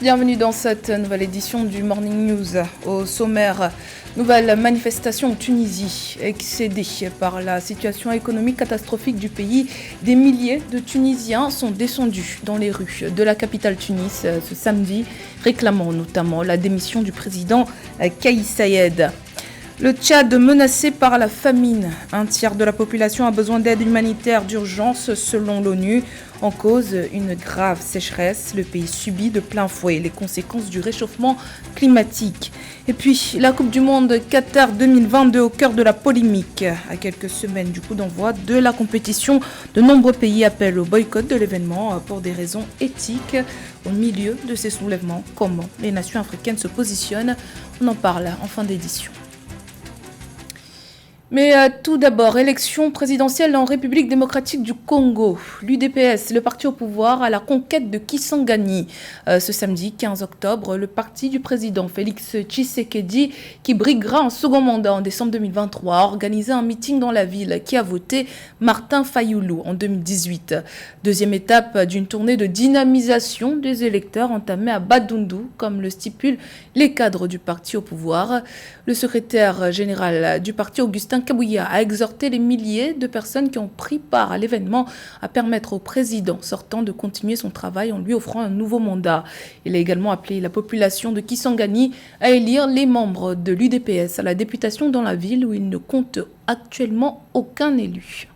Bienvenue dans cette nouvelle édition du Morning News. Au sommaire, nouvelle manifestation en Tunisie. Excédés par la situation économique catastrophique du pays, des milliers de Tunisiens sont descendus dans les rues de la capitale Tunis ce samedi, réclamant notamment la démission du président Kais Saied. Le Tchad menacé par la famine. Un tiers de la population a besoin d'aide humanitaire d'urgence selon l'ONU. En cause, une grave sécheresse. Le pays subit de plein fouet les conséquences du réchauffement climatique. Et puis, la Coupe du Monde Qatar 2022 au cœur de la polémique. À quelques semaines du coup d'envoi de la compétition, de nombreux pays appellent au boycott de l'événement pour des raisons éthiques. Au milieu de ces soulèvements, comment les nations africaines se positionnent? On en parle en fin d'édition. Mais tout d'abord, élection présidentielle en République démocratique du Congo. L'UDPS, le parti au pouvoir, à la conquête de Kisangani. Ce samedi 15 octobre, le parti du président Félix Tshisekedi, qui briguera un second mandat en décembre 2023, a organisé un meeting dans la ville qui a voté Martin Fayoulou en 2018. Deuxième étape d'une tournée de dynamisation des électeurs entamée à Badundu, comme le stipulent les cadres du parti au pouvoir. Le secrétaire général du parti, Augustin Kabouya, a exhorté les milliers de personnes qui ont pris part à l'événement à permettre au président sortant de continuer son travail en lui offrant un nouveau mandat. Il a également appelé la population de Kisangani à élire les membres de l'UDPS à la députation dans la ville où il ne compte actuellement aucun élu.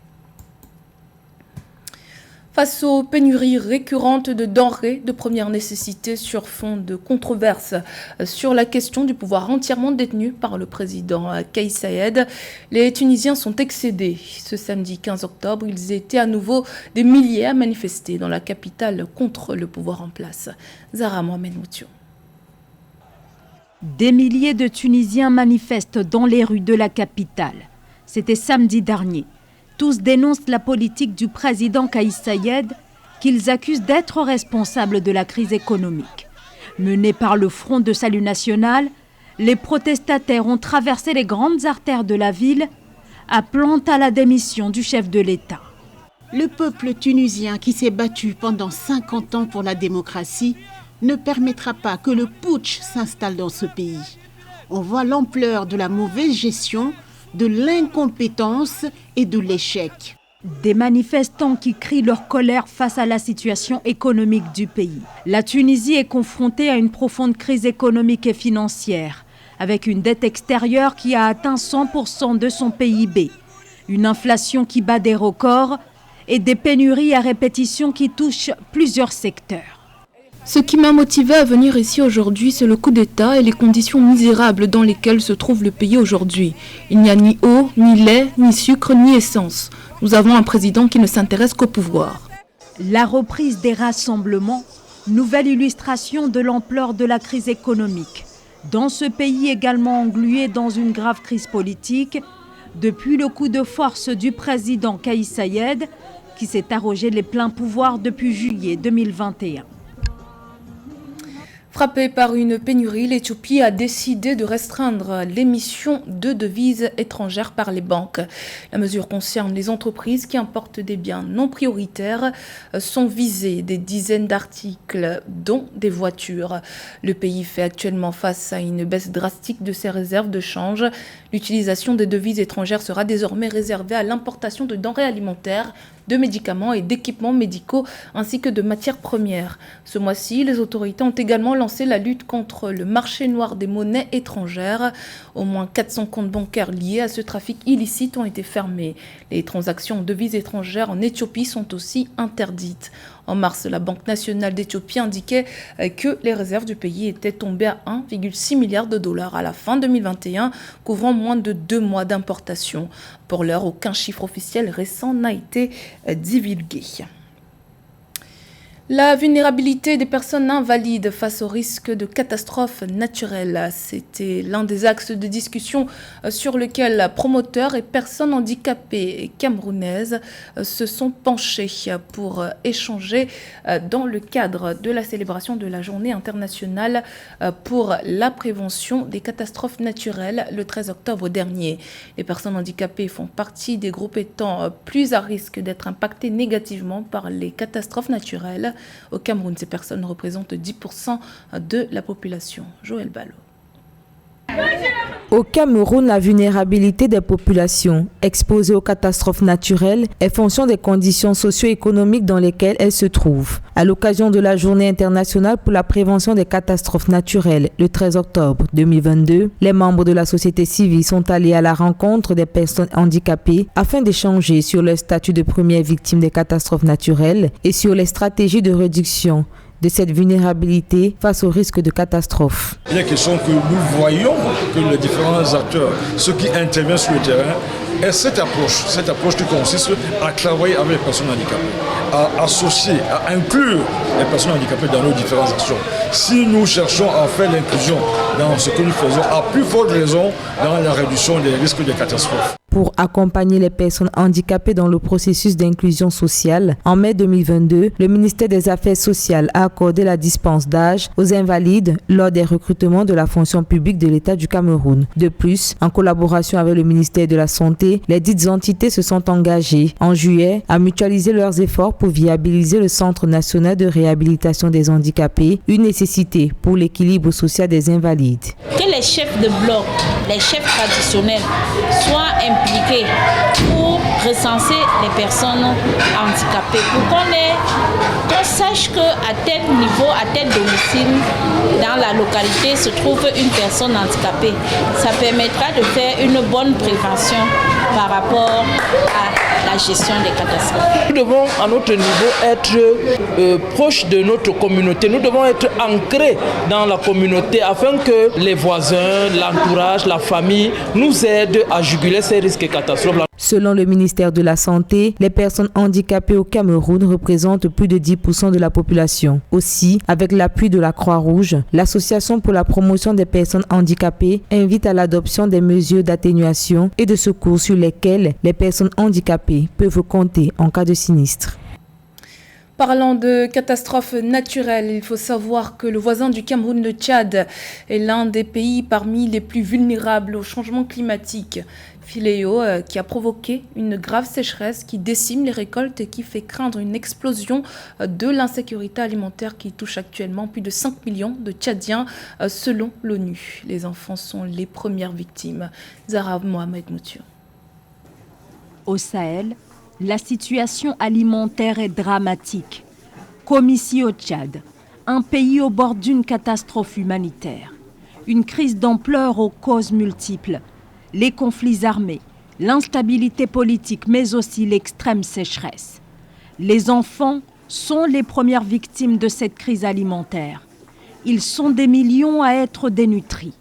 Face aux pénuries récurrentes de denrées de première nécessité sur fond de controverses sur la question du pouvoir entièrement détenu par le président Kais Saied, les Tunisiens sont excédés. Ce samedi 15 octobre, ils étaient à nouveau des milliers à manifester dans la capitale contre le pouvoir en place. Zahra Mohamed Moutio. Des milliers de Tunisiens manifestent dans les rues de la capitale. C'était samedi dernier. Tous dénoncent la politique du président Kais Saied, qu'ils accusent d'être responsables de la crise économique. Menés par le Front de Salut National, les protestataires ont traversé les grandes artères de la ville, appelant à la démission du chef de l'État. Le peuple tunisien qui s'est battu pendant 50 ans pour la démocratie ne permettra pas que le putsch s'installe dans ce pays. On voit l'ampleur de la mauvaise gestion, de l'incompétence et de l'échec. Des manifestants qui crient leur colère face à la situation économique du pays. La Tunisie est confrontée à une profonde crise économique et financière, avec une dette extérieure qui a atteint 100% de son PIB, une inflation qui bat des records et des pénuries à répétition qui touchent plusieurs secteurs. Ce qui m'a motivé à venir ici aujourd'hui, c'est le coup d'État et les conditions misérables dans lesquelles se trouve le pays aujourd'hui. Il n'y a ni eau, ni lait, ni sucre, ni essence. Nous avons un président qui ne s'intéresse qu'au pouvoir. La reprise des rassemblements, nouvelle illustration de l'ampleur de la crise économique. Dans ce pays également englué dans une grave crise politique, depuis le coup de force du président Kais Saied, qui s'est arrogé les pleins pouvoirs depuis juillet 2021. Frappée par une pénurie, l'Éthiopie a décidé de restreindre l'émission de devises étrangères par les banques. La mesure concerne les entreprises qui importent des biens non prioritaires, sont visés des dizaines d'articles, dont des voitures. Le pays fait actuellement face à une baisse drastique de ses réserves de change. L'utilisation des devises étrangères sera désormais réservée à l'importation de denrées alimentaires, de médicaments et d'équipements médicaux ainsi que de matières premières. Ce mois-ci, les autorités ont également lancé la lutte contre le marché noir des monnaies étrangères. Au moins 400 comptes bancaires liés à ce trafic illicite ont été fermés. Les transactions en devises étrangères en Éthiopie sont aussi interdites. En mars, la Banque nationale d'Éthiopie indiquait que les réserves du pays étaient tombées à 1,6 milliard de dollars à la fin 2021, couvrant moins de 2 mois d'importation. Pour l'heure, aucun chiffre officiel récent n'a été divulgué. La vulnérabilité des personnes invalides face au risque de catastrophes naturelles, c'était l'un des axes de discussion sur lequel promoteurs et personnes handicapées camerounaises se sont penchés pour échanger dans le cadre de la célébration de la Journée internationale pour la prévention des catastrophes naturelles le 13 octobre dernier. Les personnes handicapées font partie des groupes étant plus à risque d'être impactés négativement par les catastrophes naturelles. Au Cameroun, ces personnes représentent 10% de la population. Joël Ballot. Au Cameroun, la vulnérabilité des populations exposées aux catastrophes naturelles est fonction des conditions socio-économiques dans lesquelles elles se trouvent. À l'occasion de la Journée internationale pour la prévention des catastrophes naturelles, le 13 octobre 2022, les membres de la société civile sont allés à la rencontre des personnes handicapées afin d'échanger sur leur statut de première victime des catastrophes naturelles et sur les stratégies de réduction de cette vulnérabilité face au risque de catastrophe. Il est question que nous voyons que les différents acteurs, ceux qui interviennent sur le terrain, aient cette approche qui consiste à travailler avec les personnes handicapées, à associer, à inclure les personnes handicapées dans nos différentes actions. Si nous cherchons à faire l'inclusion dans ce que nous faisons, à plus forte raison dans la réduction des risques de catastrophes. Pour accompagner les personnes handicapées dans le processus d'inclusion sociale, en mai 2022, le ministère des Affaires sociales a accordé la dispense d'âge aux invalides lors des recrutements de la fonction publique de l'État du Cameroun. De plus, en collaboration avec le ministère de la Santé, les dites entités se sont engagées en juillet à mutualiser leurs efforts pour viabiliser le Centre national de réhabilitation des handicapés, une nécessité pour l'équilibre social des invalides. Que les chefs de bloc, les chefs traditionnels soient impliqués pour recenser les personnes handicapées, pour qu'on sache qu'à tel niveau, à tel domicile, dans la localité se trouve une personne handicapée. Ça permettra de faire une bonne prévention par rapport à la gestion des catastrophes. Nous devons à notre niveau être proches de notre communauté. Nous devons être ancrés dans la communauté afin que les voisins, l'entourage, la famille nous aident à juguler ces risques et catastrophes. Selon le ministère de la Santé, les personnes handicapées au Cameroun représentent plus de 10% de la population. Aussi, avec l'appui de la Croix-Rouge, l'Association pour la promotion des personnes handicapées invite à l'adoption des mesures d'atténuation et de secours sur lesquelles les personnes handicapées peuvent compter en cas de sinistre. Parlant de catastrophes naturelles, il faut savoir que le voisin du Cameroun, le Tchad, est l'un des pays parmi les plus vulnérables au changement climatique. Fléau qui a provoqué une grave sécheresse qui décime les récoltes et qui fait craindre une explosion de l'insécurité alimentaire qui touche actuellement plus de 5 millions de Tchadiens selon l'ONU. Les enfants sont les premières victimes. Zahra Mohamed Mouture. Au Sahel, la situation alimentaire est dramatique, comme ici au Tchad, un pays au bord d'une catastrophe humanitaire. Une crise d'ampleur aux causes multiples, les conflits armés, l'instabilité politique, mais aussi l'extrême sécheresse. Les enfants sont les premières victimes de cette crise alimentaire. Ils sont des millions à être dénutris.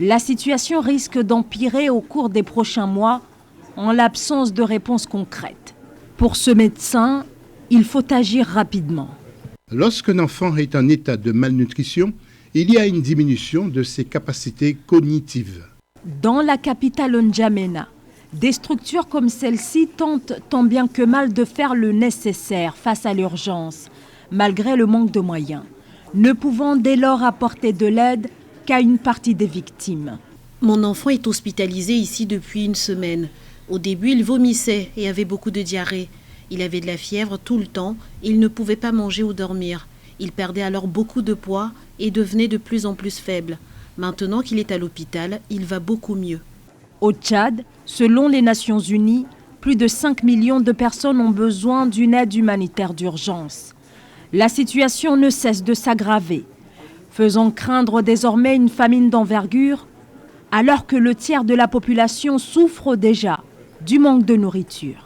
La situation risque d'empirer au cours des prochains mois en l'absence de réponses concrètes. Pour ce médecin, il faut agir rapidement. Lorsqu'un enfant est en état de malnutrition, il y a une diminution de ses capacités cognitives. Dans la capitale N'Djamena, des structures comme celle-ci tentent tant bien que mal de faire le nécessaire face à l'urgence, malgré le manque de moyens, ne pouvant dès lors apporter de l'aide qu'à une partie des victimes. Mon enfant est hospitalisé ici depuis une semaine. Au début, il vomissait et avait beaucoup de diarrhée. Il avait de la fièvre tout le temps et il ne pouvait pas manger ou dormir. Il perdait alors beaucoup de poids et devenait de plus en plus faible. Maintenant qu'il est à l'hôpital, il va beaucoup mieux. Au Tchad, selon les Nations Unies, plus de 5 millions de personnes ont besoin d'une aide humanitaire d'urgence. La situation ne cesse de s'aggraver, faisant craindre désormais une famine d'envergure, alors que le tiers de la population souffre déjà du manque de nourriture.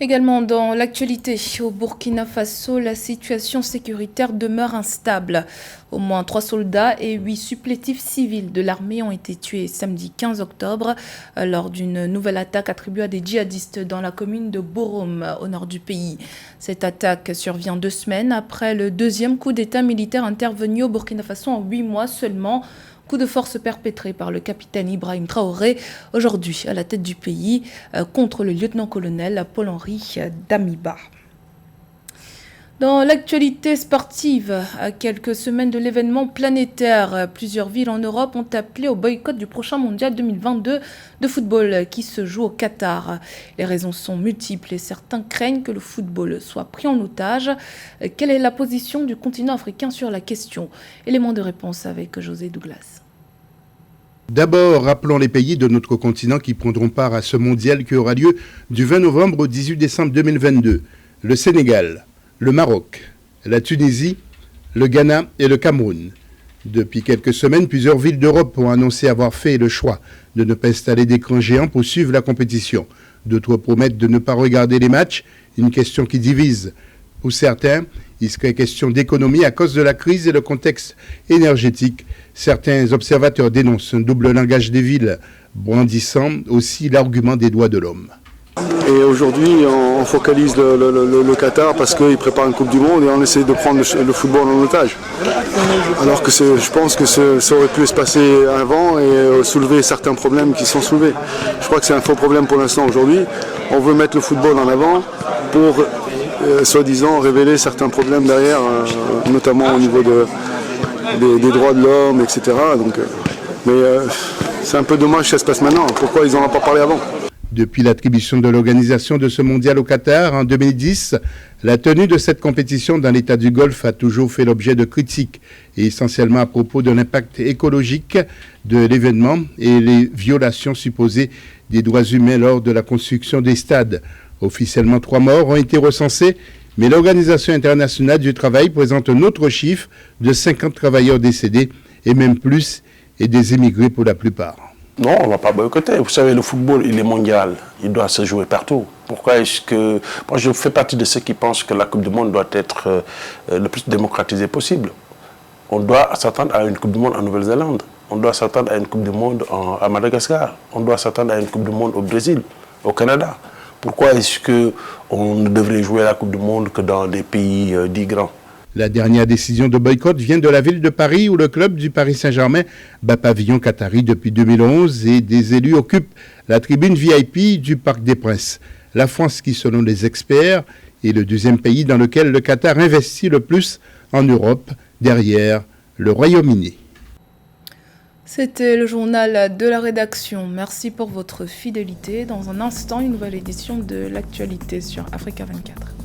Également dans l'actualité, au Burkina Faso, la situation sécuritaire demeure instable. Au moins 3 soldats et 8 supplétifs civils de l'armée ont été tués samedi 15 octobre lors d'une nouvelle attaque attribuée à des djihadistes dans la commune de Borom, au nord du pays. Cette attaque survient 2 semaines après le deuxième coup d'état militaire intervenu au Burkina Faso en 8 mois seulement. Coup de force perpétré par le capitaine Ibrahim Traoré, aujourd'hui à la tête du pays, contre le lieutenant-colonel Paul-Henri Damiba. Dans l'actualité sportive, à quelques semaines de l'événement planétaire, plusieurs villes en Europe ont appelé au boycott du prochain mondial 2022 de football qui se joue au Qatar. Les raisons sont multiples et certains craignent que le football soit pris en otage. Quelle est la position du continent africain sur la question? Élément de réponse avec José Douglas. D'abord, rappelons les pays de notre continent qui prendront part à ce mondial qui aura lieu du 20 novembre au 18 décembre 2022. Le Sénégal, le Maroc, la Tunisie, le Ghana et le Cameroun. Depuis quelques semaines, plusieurs villes d'Europe ont annoncé avoir fait le choix de ne pas installer d'écran géant pour suivre la compétition. D'autres promettent de ne pas regarder les matchs, une question qui divise. Pour certains, il serait question d'économie à cause de la crise et le contexte énergétique. Certains observateurs dénoncent un double langage des villes, brandissant aussi l'argument des droits de l'homme. Et aujourd'hui, on focalise le Qatar parce qu'il prépare une Coupe du Monde et on essaie de prendre le football en otage. Alors que je pense que ça aurait pu se passer avant et soulever certains problèmes qui sont soulevés. Je crois que c'est un faux problème pour l'instant aujourd'hui. On veut mettre le football en avant pour, soi-disant, révéler certains problèmes derrière, notamment au niveau des droits de l'homme, etc. Mais c'est un peu dommage que ça se passe maintenant. Pourquoi ils n'en ont pas parlé avant ? Depuis l'attribution de l'organisation de ce mondial au Qatar en 2010, la tenue de cette compétition dans l'État du Golfe a toujours fait l'objet de critiques, et essentiellement à propos de l'impact écologique de l'événement et les violations supposées des droits humains lors de la construction des stades. Officiellement, 3 morts ont été recensés, mais l'Organisation internationale du travail présente un autre chiffre de 50 travailleurs décédés, et même plus, et des émigrés pour la plupart. Non, on ne va pas boycotter. Vous savez, le football, il est mondial. Il doit se jouer partout. Pourquoi est-ce que... Moi, je fais partie de ceux qui pensent que la Coupe du Monde doit être le plus démocratisée possible. On doit s'attendre à une Coupe du Monde en Nouvelle-Zélande. On doit s'attendre à une Coupe du Monde à Madagascar. On doit s'attendre à une Coupe du Monde au Brésil, au Canada. Pourquoi est-ce qu'on ne devrait jouer la Coupe du Monde que dans des pays dits grands ? La dernière décision de boycott vient de la ville de Paris où le club du Paris Saint-Germain bat pavillon qatari depuis 2011 et des élus occupent la tribune VIP du Parc des Princes. La France qui, selon les experts, est le deuxième pays dans lequel le Qatar investit le plus en Europe, derrière le Royaume-Uni. C'était le journal de la rédaction. Merci pour votre fidélité. Dans un instant, une nouvelle édition de l'actualité sur Africa 24.